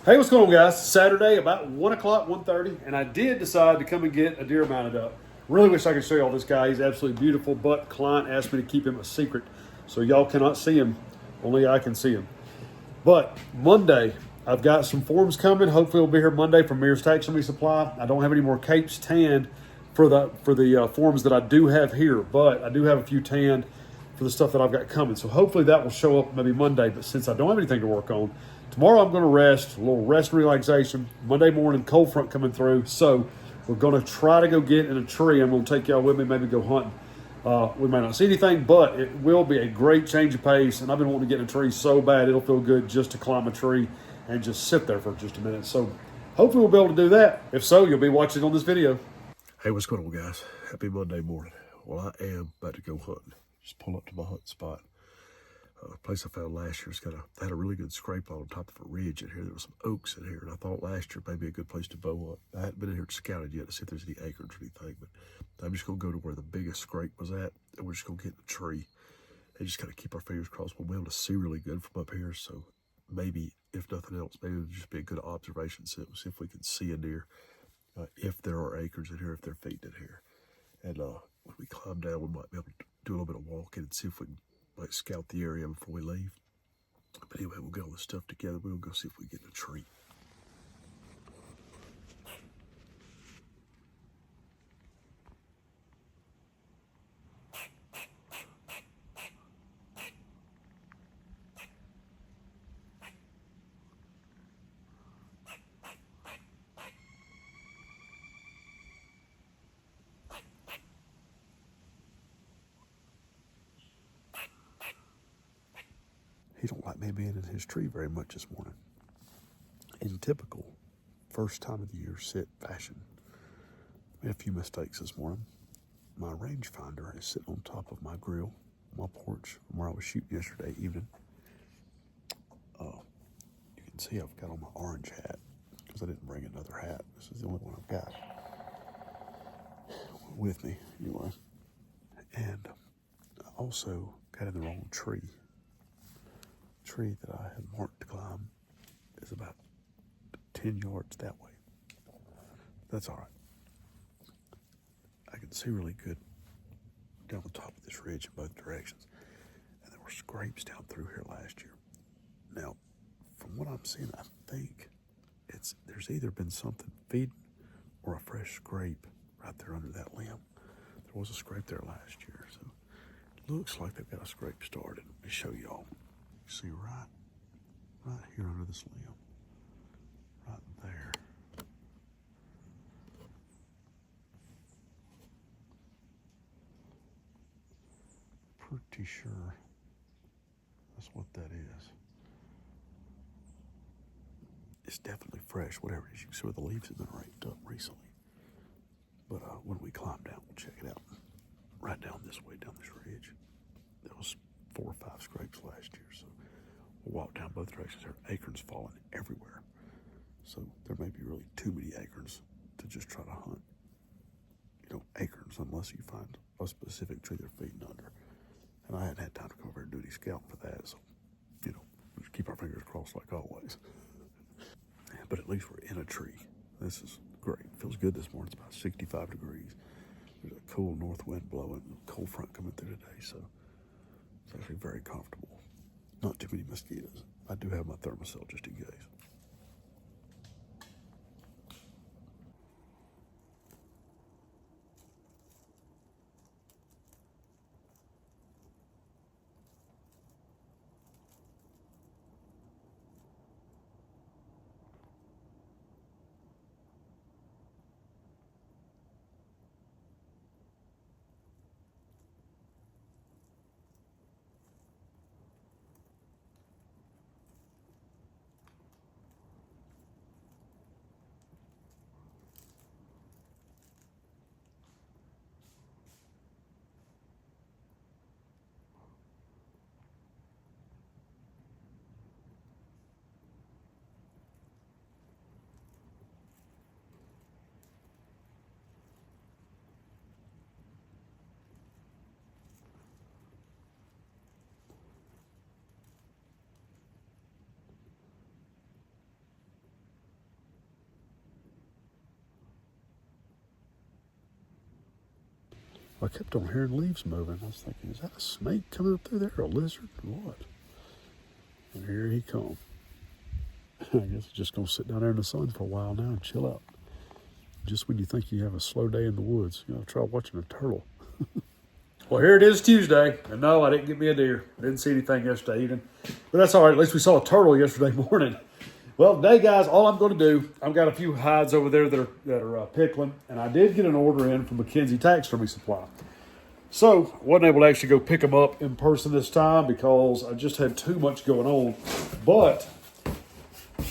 Hey, what's going on, guys? Saturday, about 1 o'clock, 1:30, and I did decide to come and get a deer mounted up. Really wish I could show y'all this guy. He's absolutely beautiful, but client asked me to keep him a secret, so y'all cannot see him. Only I can see him. But Monday, I've got some forms coming. Hopefully, we'll be here Monday from Mears Taxidermist Supply. I don't have any more capes tanned for the forms that I do have here, but I do have a few tanned for the stuff that I've got coming. So hopefully that will show up maybe Monday. But since I don't have anything to work on, tomorrow I'm going to rest, a little rest and relaxation. Monday morning, cold front coming through. So we're going to try to go get in a tree. I'm going to take y'all with me, maybe go hunting. We may not see anything, but it will be a great change of pace. And I've been wanting to get in a tree so bad, it'll feel good just to climb a tree and just sit there for just a minute. So hopefully we'll be able to do that. If so, you'll be watching on this video. Hey, what's going on, guys? Happy Monday morning. Well, I am about to go hunting. Just pull up to my hunt spot. A place I found last year's had a really good scrape on top of a ridge in here. There was some oaks in here, and I thought last year may be a good place to bow hunt. I hadn't been in here to scout it yet to see if there's any acreage or anything, but I'm just going to go to where the biggest scrape was at, and we're just going to get in the tree and just kind of keep our fingers crossed. We'll be able to see really good from up here, so maybe, if nothing else, maybe it'll just be a good observation, see if we can see a deer, if there are acres in here, if they're feeding in here. And when we climb down, we might be able to do a little bit of walking and see if we can scout the area before we leave. But anyway, we'll get all this stuff together. We'll go see if we get in a tree. He don't like me being in his tree very much this morning. In typical first time of the year sit fashion, made a few mistakes this morning. My rangefinder is sitting on top of my grill, my porch, from where I was shooting yesterday evening. You can see I've got on my orange hat because I didn't bring another hat. This is the only one I've got with me anyway. And I also got in the wrong tree. The tree that I had marked to climb is about 10 yards that way. That's all right. I can see really good down the top of this ridge in both directions. And there were scrapes down through here last year. Now, from what I'm seeing, I think there's either been something feeding or a fresh scrape right there under that limb. There was a scrape there last year, so it looks like they've got a scrape started. Let me show y'all. You see right here under this limb, right there. Pretty sure that's what that is. It's definitely fresh, whatever it is. You can see where the leaves have been raked up recently. But when we climb down, we'll check it out. Right down this way, down this ridge. There was 4 or 5 scrapes last year, so we'll walk down both directions. There are acorns falling everywhere. So there may be really too many acorns to just try to hunt, acorns, unless you find a specific tree they're feeding under. And I hadn't had time to come over and do any scouting for that, so, we'll just keep our fingers crossed like always. But at least we're in a tree. This is great. It feels good this morning. It's about 65 degrees. There's a cool north wind blowing, cold front coming through today, so it's actually very comfortable. Not too many mosquitoes. I do have my thermocell just in case. I kept on hearing leaves moving. I was thinking, is that a snake coming up through there, or a lizard, or what? And here he comes. I guess he's just going to sit down there in the sun for a while now and chill out. Just when you think you have a slow day in the woods, try watching a turtle. Well, here it is Tuesday, and no, I didn't get me a deer. I didn't see anything yesterday evening. But that's all right. At least we saw a turtle yesterday morning. Well, today, guys, all I'm going to do, I've got a few hides over there that are pickling, and I did get an order in from McKenzie Taxidermy Supply. So, wasn't able to actually go pick them up in person this time because I just had too much going on. But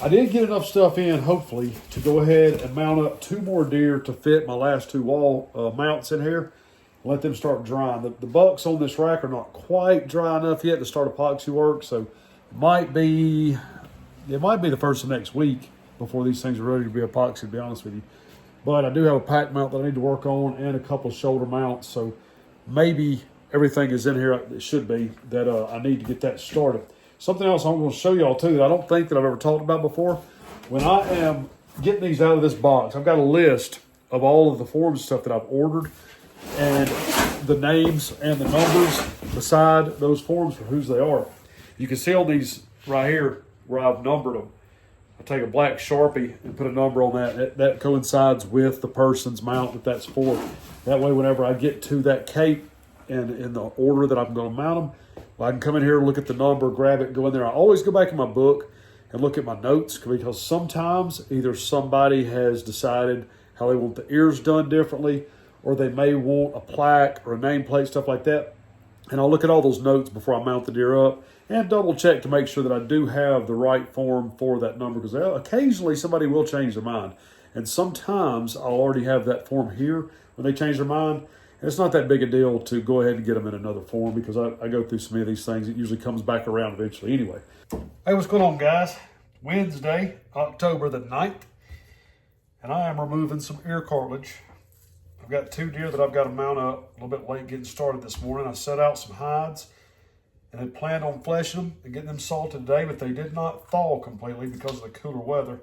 I did get enough stuff in, hopefully, to go ahead and mount up 2 more deer to fit my last 2 wall mounts in here. Let them start drying. The bucks on this rack are not quite dry enough yet to start epoxy work, so it might be the first of next week before these things are ready to be epoxy, to be honest with you. But I do have a pack mount that I need to work on and a couple of shoulder mounts, so maybe everything is in here. It should be that I need to get that started. Something else I'm going to show y'all too that I don't think that I've ever talked about before. When I am getting these out of this box, I've got a list of all of the forms and stuff that I've ordered, and the names and the numbers beside those forms for whose they are. You can see on these right here where I've numbered them. I take a black Sharpie and put a number on that. That coincides with the person's mount that's for. That way, whenever I get to that cape and in the order that I'm going to mount them, I can come in here, look at the number, grab it, go in there. I always go back in my book and look at my notes, because sometimes either somebody has decided how they want the ears done differently, or they may want a plaque or a nameplate, stuff like that. And I'll look at all those notes before I mount the deer up and double check to make sure that I do have the right form for that number, because occasionally somebody will change their mind. And sometimes I'll already have that form here when they change their mind. And it's not that big a deal to go ahead and get them in another form, because I go through so many of these things. It usually comes back around eventually anyway. Hey, what's going on, guys? Wednesday, October the 9th. And I am removing some ear cartilage. I've got 2 deer that I've got to mount up. A little bit late getting started this morning. I set out some hides and had planned on fleshing them and getting them salted today, but they did not thaw completely because of the cooler weather.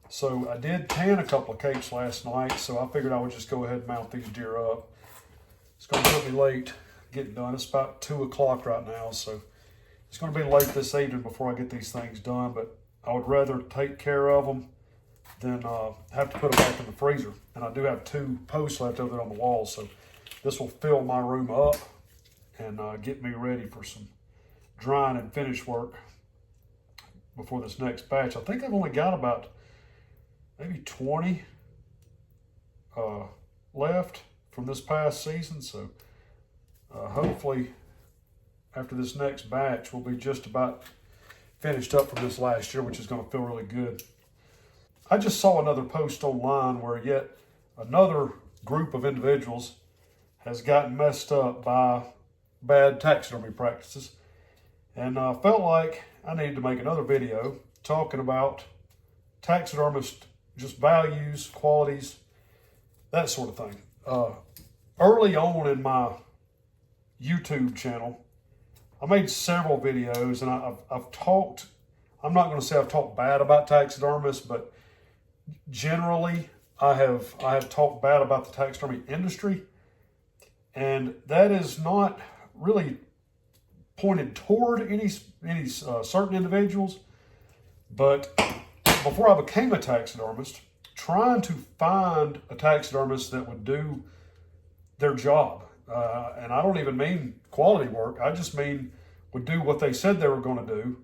So I did tan a couple of capes last night, so I figured I would just go ahead and mount these deer up. It's going to be late getting done. It's about 2 o'clock right now, so it's going to be late this evening before I get these things done, but I would rather take care of them than have to put them back in the freezer. And I do have 2 posts left over there on the wall, so this will fill my room up and get me ready for some drying and finish work before this next batch. I think I've only got about maybe 20 left from this past season, so hopefully after this next batch we'll be just about finished up from this last year, which is going to feel really good. I just saw another post online where yet another group of individuals has gotten messed up by bad taxidermy practices, and I felt like I needed to make another video talking about taxidermist just values, qualities, that sort of thing. Early on in my YouTube channel, I made several videos, and I've talked, I'm not going to say I've talked bad about taxidermists, but generally I have talked bad about the taxidermy industry, and that is not really pointed toward any certain individuals. But before I became a taxidermist, trying to find a taxidermist that would do their job, and I don't even mean quality work, I just mean would do what they said they were going to do,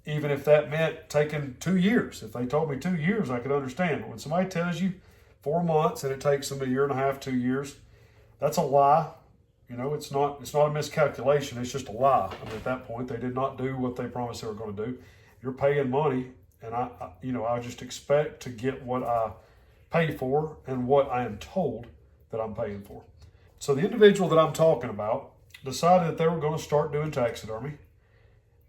even if that meant taking 2 years. If they told me 2 years, I could understand. But when somebody tells you 4 months and it takes them 1.5 years, 2 years, that's a lie. You know, it's not a miscalculation. It's just a lie. I mean, at that point, they did not do what they promised they were going to do. You're paying money, and I just expect to get what I pay for and what I am told that I'm paying for. So the individual that I'm talking about decided that they were going to start doing taxidermy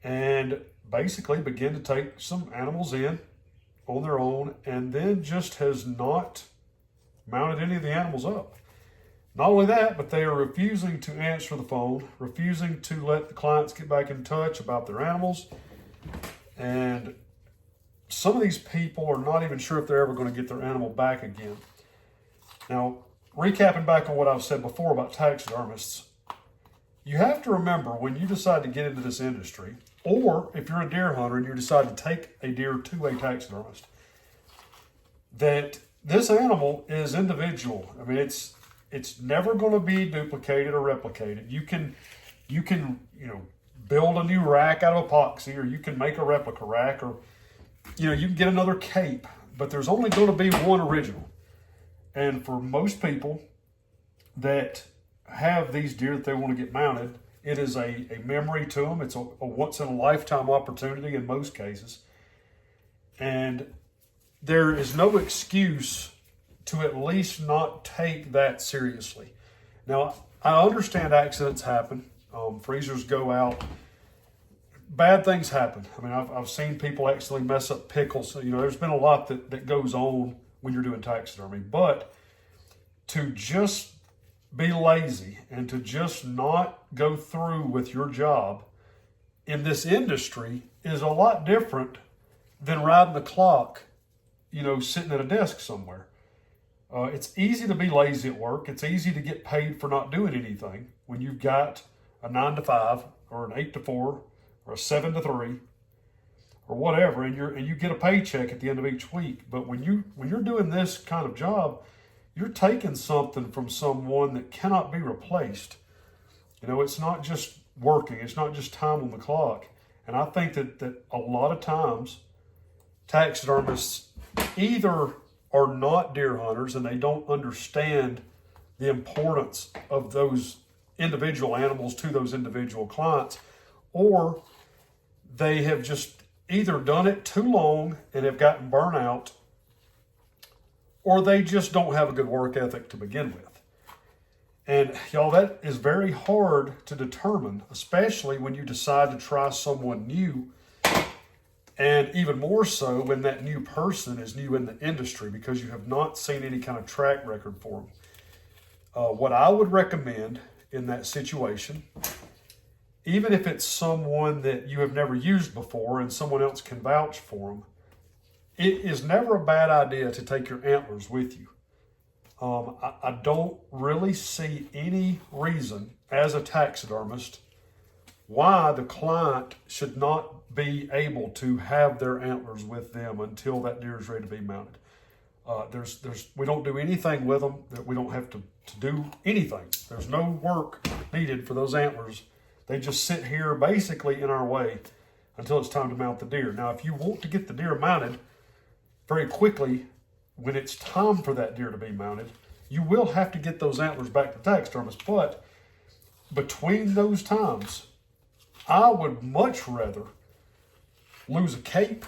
and basically begin to take some animals in on their own, and then just has not mounted any of the animals up. Not only that, but they are refusing to answer the phone, refusing to let the clients get back in touch about their animals. And some of these people are not even sure if they're ever going to get their animal back again. Now, recapping back on what I've said before about taxidermists, you have to remember when you decide to get into this industry, or if you're a deer hunter and you decide to take a deer to a taxidermist, that this animal is individual. I mean, it's never going to be duplicated or replicated. You can build a new rack out of epoxy, or you can make a replica rack, or you can get another cape, but there's only going to be one original. And for most people that have these deer that they want to get mounted, it is a memory to them. It's a once in a lifetime opportunity in most cases. And there is no excuse to at least not take that seriously. Now, I understand accidents happen. Freezers go out. Bad things happen. I mean, I've seen people actually mess up pickles. So, there's been a lot that goes on when you're doing taxidermy. But to just be lazy and to just not go through with your job in this industry is a lot different than riding the clock, sitting at a desk somewhere. It's easy to be lazy at work. It's easy to get paid for not doing anything when you've got a 9 to 5 or an 8 to 4 or a 7 to 3 or whatever, and you get a paycheck at the end of each week. But when you're doing this kind of job, you're taking something from someone that cannot be replaced. It's not just working. It's not just time on the clock. And I think that a lot of times taxidermists either are not deer hunters and they don't understand the importance of those individual animals to those individual clients, or they have just either done it too long and have gotten burnt out, or they just don't have a good work ethic to begin with. And y'all, that is very hard to determine, especially when you decide to try someone new, and even more so when that new person is new in the industry because you have not seen any kind of track record for them. What I would recommend in that situation, even if it's someone that you have never used before and someone else can vouch for them, it is never a bad idea to take your antlers with you. I don't really see any reason as a taxidermist why the client should not be able to have their antlers with them until that deer is ready to be mounted. We don't do anything with them that we don't have to do anything. There's no work needed for those antlers. They just sit here basically in our way until it's time to mount the deer. Now, if you want to get the deer mounted very quickly, when it's time for that deer to be mounted, you will have to get those antlers back to the taxidermist. But between those times, I would much rather lose a cape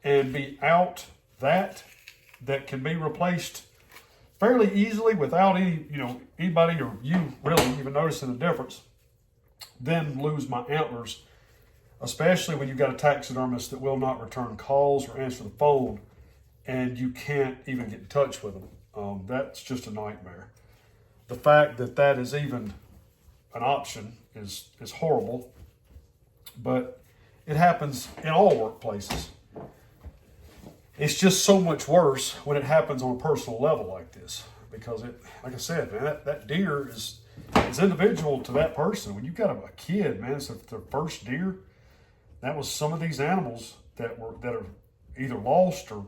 and be out that can be replaced fairly easily without anybody or you really even noticing the difference, than lose my antlers, especially when you've got a taxidermist that will not return calls or answer the phone and you can't even get in touch with them. That's just a nightmare. The fact that is even an option is horrible, but it happens in all workplaces. It's just so much worse when it happens on a personal level like this, because like I said, man, that deer is individual to that person. When you've got a kid, man, it's their first deer. That was some of these animals that are either lost or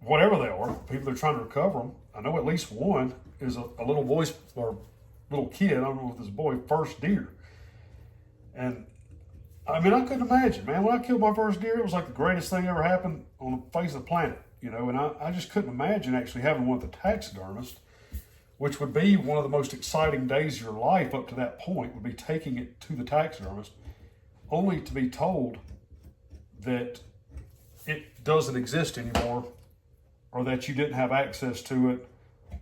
whatever they are. People are trying to recover them. I know at least one is a little boy or little kid. I don't know if this boy first deer. And I mean, I couldn't imagine, man. When I killed my first deer, it was like the greatest thing ever happened on the face of the planet, and I just couldn't imagine actually having one with a taxidermist, which would be one of the most exciting days of your life up to that point, would be taking it to the taxidermist, only to be told that it doesn't exist anymore, or that you didn't have access to it,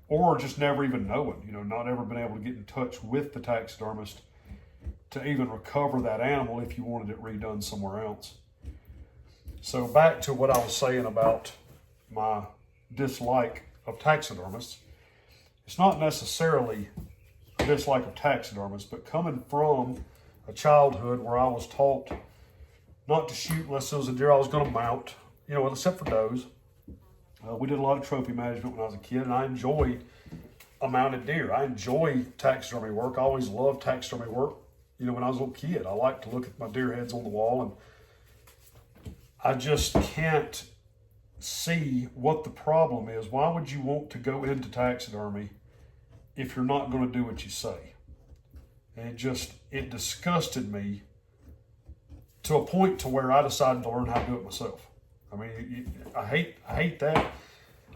or just never even knowing, not ever been able to get in touch with the taxidermist to even recover that animal if you wanted it redone somewhere else. So back to what I was saying about my dislike of taxidermists. It's not necessarily a dislike of taxidermists, but coming from a childhood where I was taught not to shoot unless it was a deer I was going to mount, except for does. We did a lot of trophy management when I was a kid, and I enjoyed a mounted deer. I enjoy taxidermy work. I always loved taxidermy work. You know, when I was a little kid, I liked to look at my deer heads on the wall, and I just can't see what the problem is. Why would you want to go into taxidermy if you're not going to do what you say? And it disgusted me to a point to where I decided to learn how to do it myself. I mean, I hate that.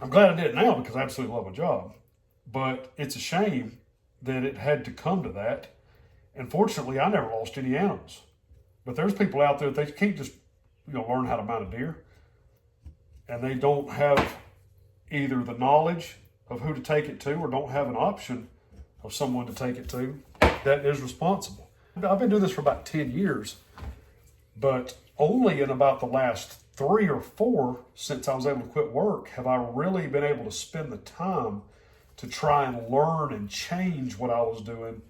I'm glad I did it now because I absolutely love my job. But it's a shame that it had to come to that. And fortunately, I never lost any animals. But there's people out there, they can't just, learn how to mount a deer. And they don't have either the knowledge of who to take it to or don't have an option of someone to take it to that is responsible. I've been doing this for about 10 years, but only in about the last 3 or 4 since I was able to quit work have I really been able to spend the time to try and learn and change what I was doing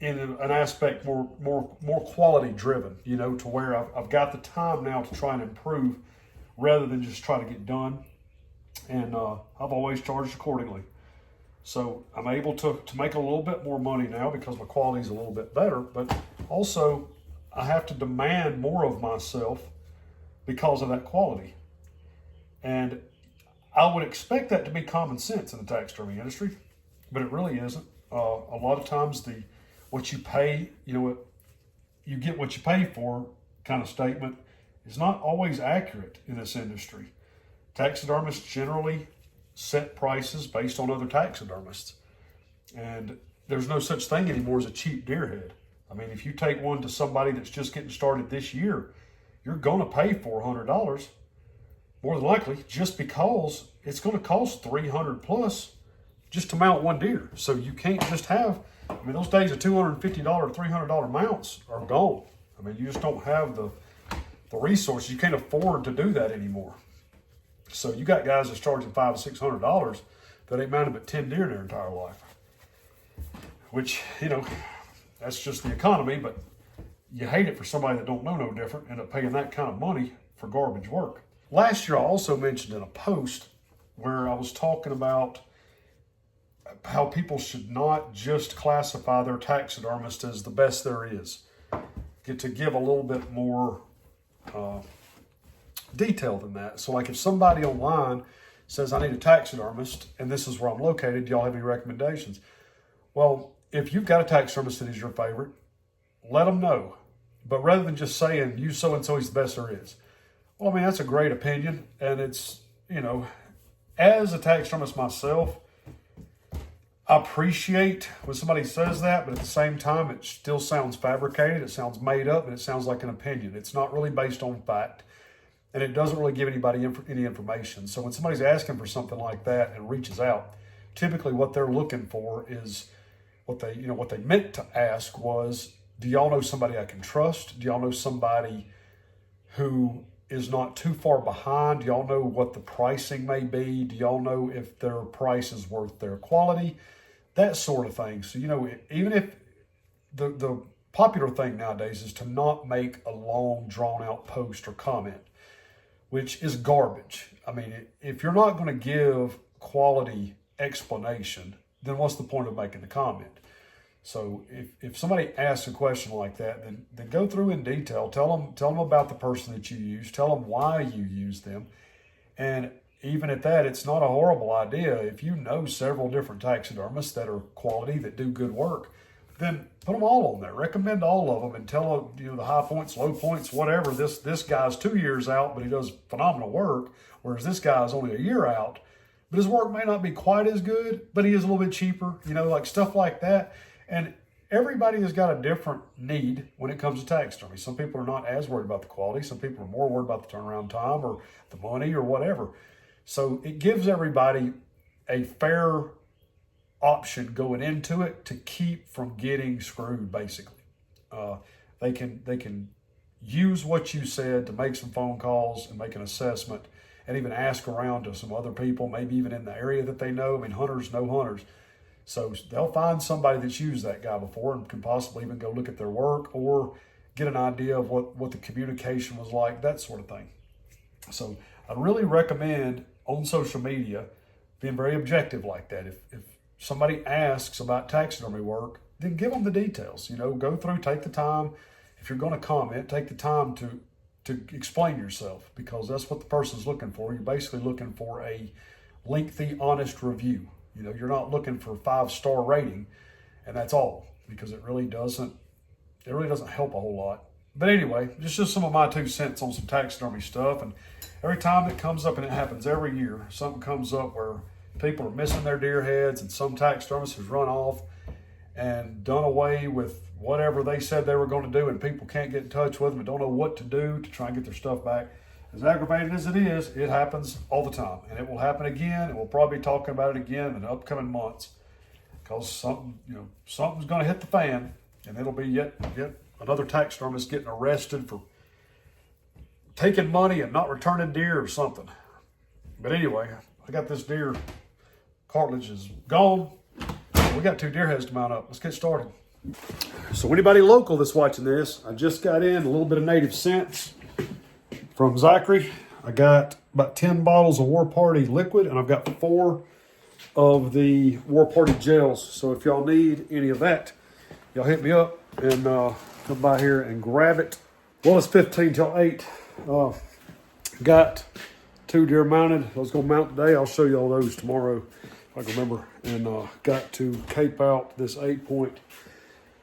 in an aspect more quality driven, to where I've got the time now to try and improve rather than just try to get done. And I've always charged accordingly. So I'm able to make a little bit more money now because my quality is a little bit better, but also I have to demand more of myself because of that quality. And I would expect that to be common sense in the taxidermy industry, but it really isn't. A lot of times what you pay, you get what you pay for kind of statement is not always accurate in this industry. Taxidermists generally set prices based on other taxidermists. And there's no such thing anymore as a cheap deer head. I mean, if you take one to somebody that's just getting started this year, you're going to pay $400, more than likely, just because it's going to cost $300 plus just to mount one deer. So you can't just have, those days of $250, $300 mounts are gone. You just don't have the resources. You can't afford to do that anymore. So you got guys that's charging $500 or $600 that ain't mounted but 10 deer in their entire life. Which, that's just the economy, but you hate it for somebody that don't know no different, end up paying that kind of money for garbage work. Last year, I also mentioned in a post where I was talking about how people should not just classify their taxidermist as the best there is. Get to give a little bit more detail than that. So like if somebody online says, I need a taxidermist and this is where I'm located, do y'all have any recommendations? Well, if you've got a taxidermist that is your favorite, let them know. But rather than just saying, you so-and-so is the best there is. Well, that's a great opinion. And it's, as a taxidermist myself, I appreciate when somebody says that, but at the same time, it still sounds fabricated. It sounds made up, and it sounds like an opinion. It's not really based on fact, and it doesn't really give anybody any information. So when somebody's asking for something like that and reaches out, typically what they're looking for is what they meant to ask was, do y'all know somebody I can trust? Do y'all know somebody who is not too far behind? Do y'all know what the pricing may be? Do y'all know if their price is worth their quality? That sort of thing. So, even if the popular thing nowadays is to not make a long, drawn-out post or comment, which is garbage. If you're not going to give quality explanation, then what's the point of making the comment? So if somebody asks a question like that, then go through in detail. Tell them about the person that you use. Tell them why you use them. And even at that, it's not a horrible idea. If you know several different taxidermists that are quality, that do good work, then put them all on there. Recommend all of them and tell them, the high points, low points, whatever. This guy's 2 years out, but he does phenomenal work, whereas this guy's only a year out. But his work may not be quite as good, but he is a little bit cheaper, like stuff like that. And everybody has got a different need when it comes to taxidermy. Some people are not as worried about the quality. Some people are more worried about the turnaround time or the money or whatever. So it gives everybody a fair option going into it to keep from getting screwed, basically. They can use what you said to make some phone calls and make an assessment and even ask around to some other people, maybe even in the area that they know. Hunters know hunters. So they'll find somebody that's used that guy before and can possibly even go look at their work or get an idea of what the communication was like, that sort of thing. So I really recommend on social media being very objective like that. If somebody asks about taxidermy work, then give them the details. Go through, take the time. If you're going to comment, take the time to explain yourself, because that's what the person's looking for. You're basically looking for a lengthy, honest review. You're not looking for a 5-star rating, and that's all, because it really doesn't help a whole lot. But anyway, just some of my 2 cents on some taxidermy stuff. And every time it comes up, and it happens every year, something comes up where people are missing their deer heads, and some taxidermist has run off and done away with whatever they said they were going to do, and people can't get in touch with them and don't know what to do to try and get their stuff back. As aggravating as it is, it happens all the time, and it will happen again, and we'll probably be talking about it again in the upcoming months, because something's going to hit the fan, and it'll be yet another taxidermist getting arrested for taking money and not returning deer or something. But anyway, I got this deer cartilage is gone. We got 2 deer heads to mount up. Let's get started. So anybody local that's watching this, I just got in a little bit of native scents from Zachary. I got about 10 bottles of War Party liquid, and I've got 4 of the War Party gels. So if y'all need any of that, y'all hit me up and come by here and grab it. Well, it's 15 till 8. Got 2 deer mounted. I was going to mount today. I'll show you all those tomorrow if I can remember. And got to cape out this 8-point.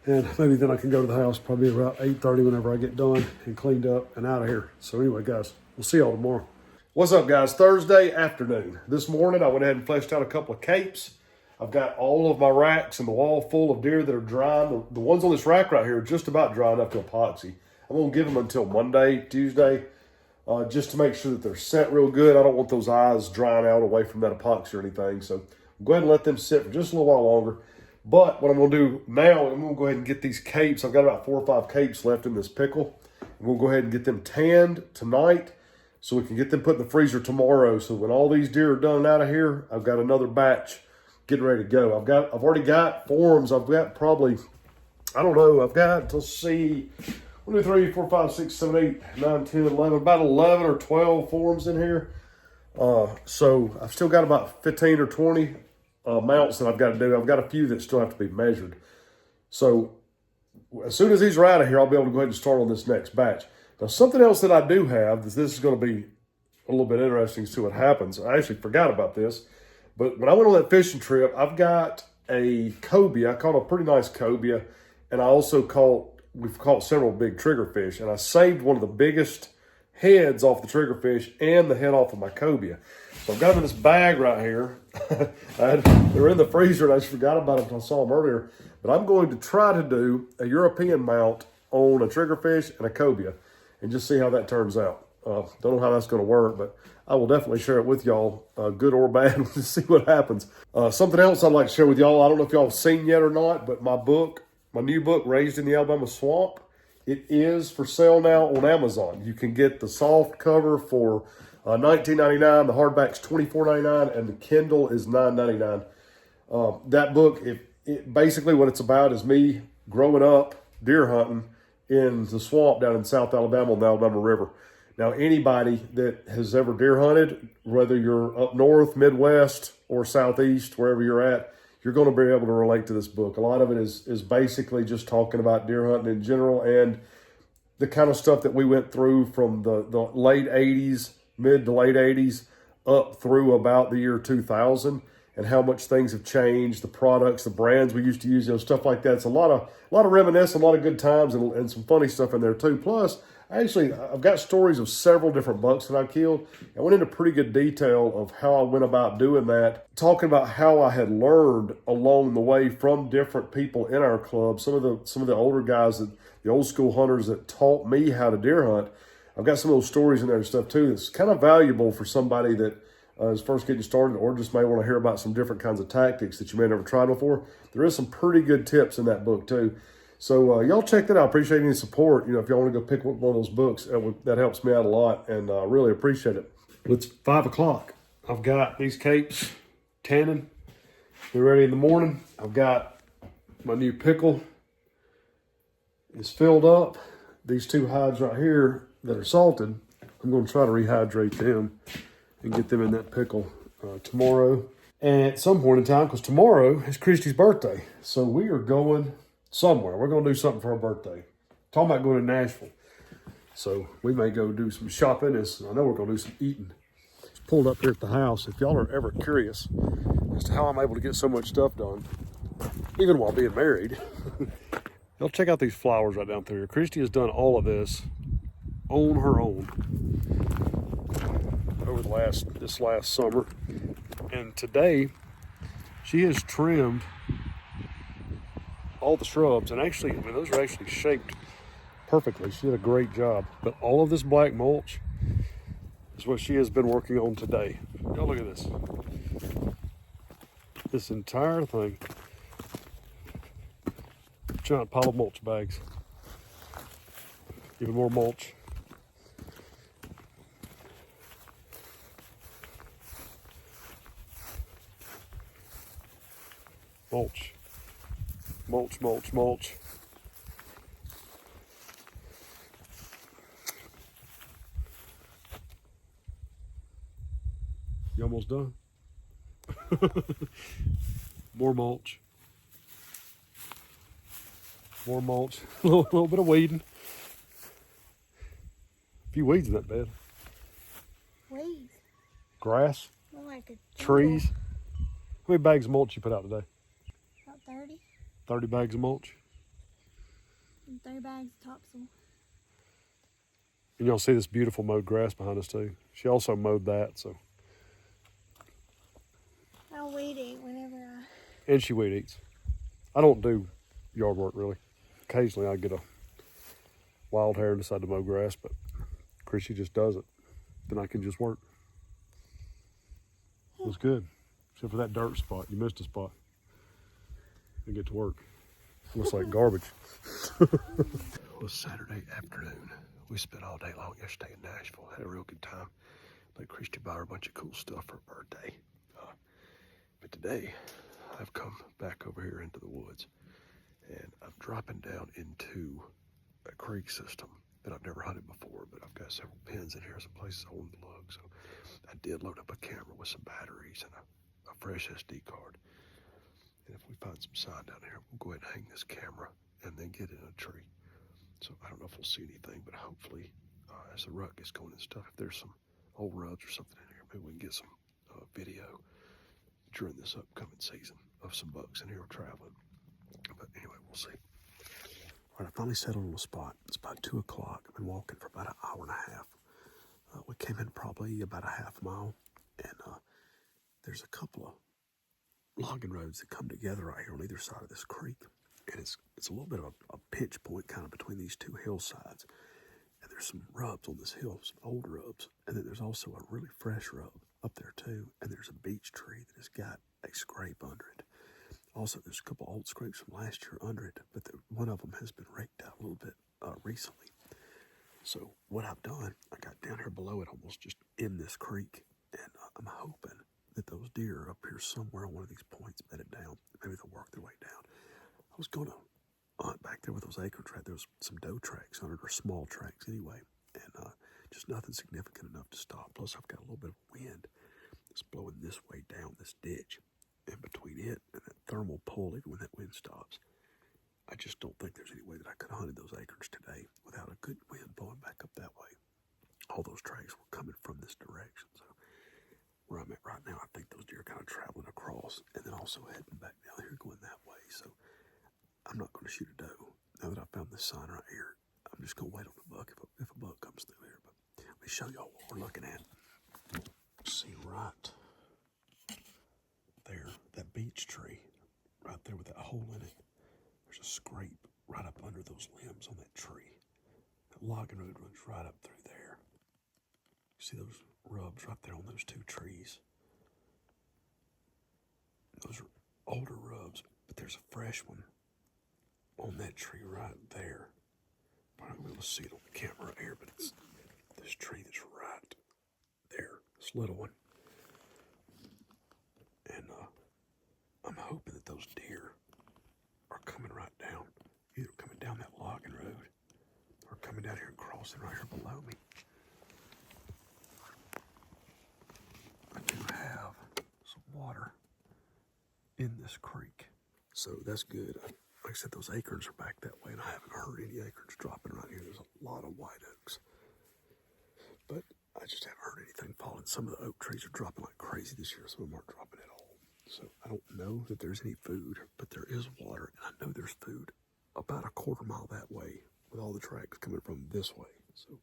And maybe then I can go to the house probably about 8:30 whenever I get done and cleaned up and out of here. So anyway, guys, we'll see y'all tomorrow. What's up, guys? Thursday afternoon. This morning, I went ahead and fleshed out a couple of capes. I've got all of my racks and the wall full of deer that are drying. The ones on this rack right here are just about drying up to epoxy. I'm going to give them until Monday, Tuesday, just to make sure that they're set real good. I don't want those eyes drying out away from that epoxy or anything. So go ahead and let them sit for just a little while longer. But what I'm going to do now, I'm going to go ahead and get these capes. I've got about 4 or 5 capes left in this pickle. And we'll go ahead and get them tanned tonight so we can get them put in the freezer tomorrow. So when all these deer are done out of here, I've got another batch getting ready to go. I've already got forms. I've got probably, I don't know, I've got, let's see, 1, 2, 3, 4, 5, 6, 7, 8, 9, 10, 11, about 11 or 12 forms in here. So I've still got about 15 or 20 mounts that I've got to do. I've got a few that still have to be measured. So as soon as these are out of here, I'll be able to go ahead and start on this next batch. Now, something else that I do have, this is going to be a little bit interesting to see what happens. I actually forgot about this, but when I went on that fishing trip, I've got a cobia. I caught a pretty nice cobia, and I also we've caught several big triggerfish, and I saved one of the biggest heads off the triggerfish and the head off of my cobia. So I've got them in this bag right here. They were in the freezer, and I just forgot about them until I saw them earlier. But I'm going to try to do a European mount on a triggerfish and a cobia and just see how that turns out. Don't know how that's going to work, but I will definitely share it with y'all, good or bad, to see what happens. Something else I'd like to share with y'all, I don't know if y'all have seen yet or not, but my new book, Raised in the Alabama Swamp, it is for sale now on Amazon. You can get the soft cover for $19.99, the hardback's $24.99, and the Kindle is $9.99. That book, it basically what it's about is me growing up deer hunting in the swamp down in South Alabama on the Alabama River. Now, anybody that has ever deer hunted, whether you're up north, Midwest, or Southeast, wherever you're at, you're going to be able to relate to this book. A lot of it is basically just talking about deer hunting in general and the kind of stuff that we went through from the late 80s, mid to late 80s, up through about the year 2000, and how much things have changed, the products, the brands we used to use, stuff like that. It's a lot of reminiscing, a lot of good times, and some funny stuff in there too. Plus, I've got stories of several different bucks that I killed. I went into pretty good detail of how I went about doing that, talking about how I had learned along the way from different people in our club. Some of the older guys, the old school hunters that taught me how to deer hunt. I've got some of those stories in there and stuff too. That's kind of valuable for somebody that is first getting started, or just may want to hear about some different kinds of tactics that you may never tried before. There is some pretty good tips in that book too. So y'all check that out. Appreciate any support. If y'all want to go pick one of those books, that helps me out a lot, and I really appreciate it. It's 5 o'clock. I've got these capes tanning. They're ready in the morning. I've got my new pickle. It's filled up. These 2 hides right here that are salted, I'm going to try to rehydrate them and get them in that pickle tomorrow. and at some point in time, because tomorrow is Christy's birthday. So we are going somewhere. We're going to do something for her birthday. Talking about going to Nashville. So we may go do some shopping. I know we're going to do some eating. Just pulled up here at the house. If y'all are ever curious as to how I'm able to get so much stuff done, even while being married, y'all check out these flowers right down through here. Christy has done all of this on her own over this last summer. And today, she has trimmed all the shrubs. And actually, I mean, those are actually shaped perfectly. She did a great job. But all of this black mulch is what she has been working on today. Y'all look at this. This entire thing. Giant pile of mulch bags. Even more mulch. Mulch. Mulch, mulch, mulch. You almost done? More mulch. More mulch. A little bit of weeding. A few weeds in that bed. Weeds? Grass. More like a trees. How many bags of mulch you put out today? About 30. 30 bags of mulch. And 3 bags of topsoil. And y'all see this beautiful mowed grass behind us too. She also mowed that, so. I'll weed eat whenever And she weed eats. I don't do yard work really. Occasionally I get a wild hair and decide to mow grass, but Chrissy just does it. Then I can just work. It was good. Except for that dirt spot. You missed a spot. I get to work. Looks like garbage. It was Saturday afternoon. We spent all day long yesterday in Nashville. Had a real good time. Let Christy buy her a bunch of cool stuff for her birthday. But today, I've come back over here into the woods. And I'm dropping down into a creek system that I've never hunted before. But I've got several pins in here, some places I want to look. So I did load up a camera with some batteries and a fresh SD card. And if we find some sign down here, we'll go ahead and hang this camera and then get in a tree. So I don't know if we'll see anything, but hopefully as the rut gets going and stuff, if there's some old rubs or something in here, maybe we can get some video during this upcoming season of some bucks in here traveling. But anyway, we'll see. All right, I finally settled on a spot. It's about 2 o'clock. I've been walking for about an hour and a half. We came in probably about a half mile, and there's a couple of logging roads that come together right here on either side of this creek. And it's a little bit of a pinch point kind of between these two hillsides. And there's some rubs on this hill, some old rubs. And then there's also a really fresh rub up there too. And there's a beech tree that has got a scrape under it. Also, there's a couple old scrapes from last year under it, but one of them has been raked out a little bit recently. So what I've done, I got down here below it, almost just in this creek, and I'm hoping that those deer are up here somewhere on one of these points bedded down. Maybe they'll work their way down. I was going to hunt back there with those acorns, right? There was some doe tracks on it, or small tracks anyway, and just nothing significant enough to stop. Plus, I've got a little bit of wind that's blowing this way down this ditch. And between it and that thermal pull, even when that wind stops, I just don't think there's any way that I could have hunted those acorns today without a good wind blowing back up that way. All those tracks were coming from this direction. So where I'm at right now, I think those deer are kind of traveling across and then also heading back down here going that way. So I'm not going to shoot a doe. Now that I found this sign right here, I'm just going to wait on the buck if a buck comes through here. But let me show y'all what we're looking at. See right there, that beech tree right there with that hole in it. There's a scrape right up under those limbs on that tree. That logging road runs right up through there. You see those rubs right there on those two trees? Those are older rubs, but there's a fresh one on that tree right there. I'm not going to be able to see it on the camera right here, but it's this tree that's right there, this little one. And I'm hoping that those deer are coming right down, either coming down that logging road or coming down here and crossing right here below me. I do have some water in this creek. So that's good. Like I said, those acorns are back that way, and I haven't heard any acorns dropping right here. There's a lot of white oaks. But I just haven't heard anything falling. Some of the oak trees are dropping like crazy this year. Some of them aren't dropping at all. So I don't know that there's any food, but there is water, and I know there's food about a quarter mile that way with all the tracks coming from this way. So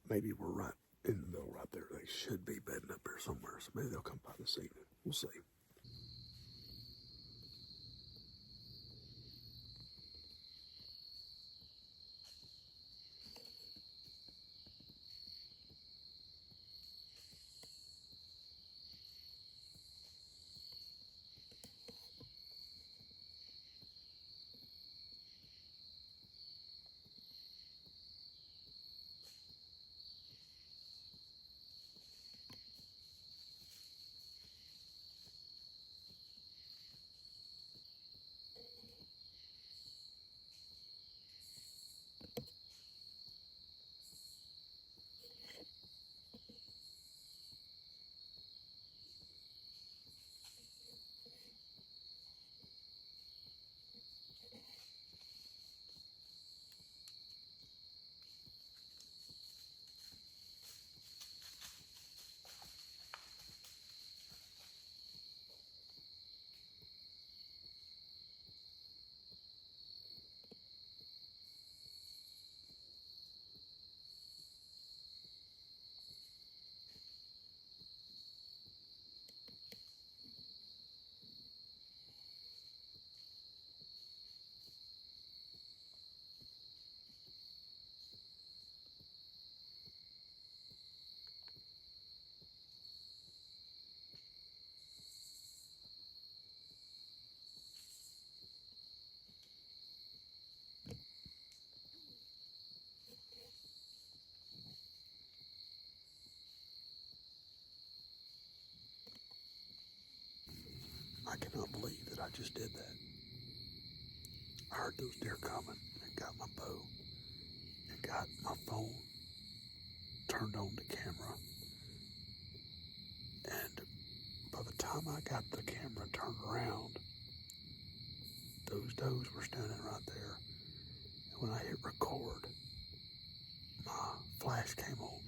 maybe we're right in the middle right there. They should be bedding up here somewhere. So maybe they'll come by this evening. We'll see. I cannot believe that I just did that. I heard those deer coming and got my bow and got my phone turned on the camera. And by the time I got the camera turned around, those does were standing right there. And when I hit record, my flash came on.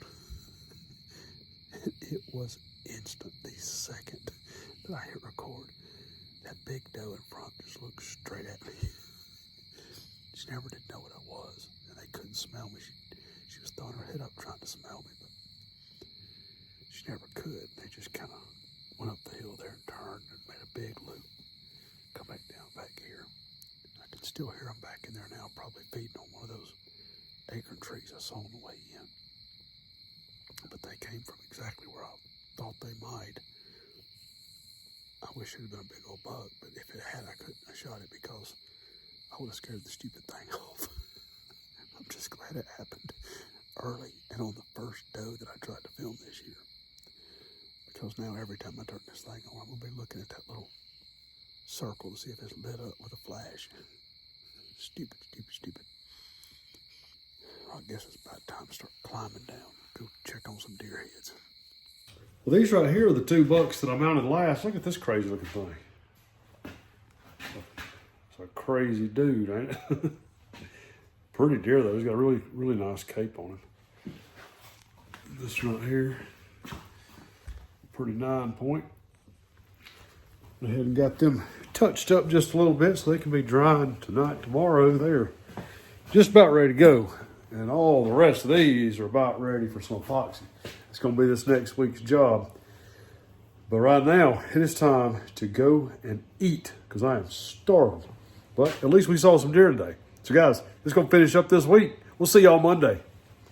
And it was instant, the second that I hit record. That big doe in front just looked straight at me. She never did know what I was, and they couldn't smell me. She was throwing her head up trying to smell me, but she never could. They just kind of went up the hill there and turned and made a big loop. Come back down back here. I can still hear them back in there now, probably feeding on one of those acorn trees I saw on the way in. But they came from exactly where I thought they might. I wish it had been a big old buck, but if it had, I couldn't have shot it because I would have scared the stupid thing off. I'm just glad it happened early and on the first doe that I tried to film this year. Because now every time I turn this thing on, I'm going to be looking at that little circle to see if it's lit up with a flash. Stupid, stupid, stupid. I guess it's about time to start climbing down. Go check on some deer heads. Well, these right here are the two bucks that I mounted last. Look at this crazy looking thing. It's a crazy dude, ain't it? Pretty deer though. He's got a really, really nice cape on him. This right here, pretty 9-point. Went ahead and got them touched up just a little bit so they can be drying tonight, tomorrow. They're just about ready to go. And all the rest of these are about ready for some epoxy. It's going to be this next week's job. But right now, it is time to go and eat because I am starving. But at least we saw some deer today. So guys, it's going to finish up this week. We'll see y'all Monday.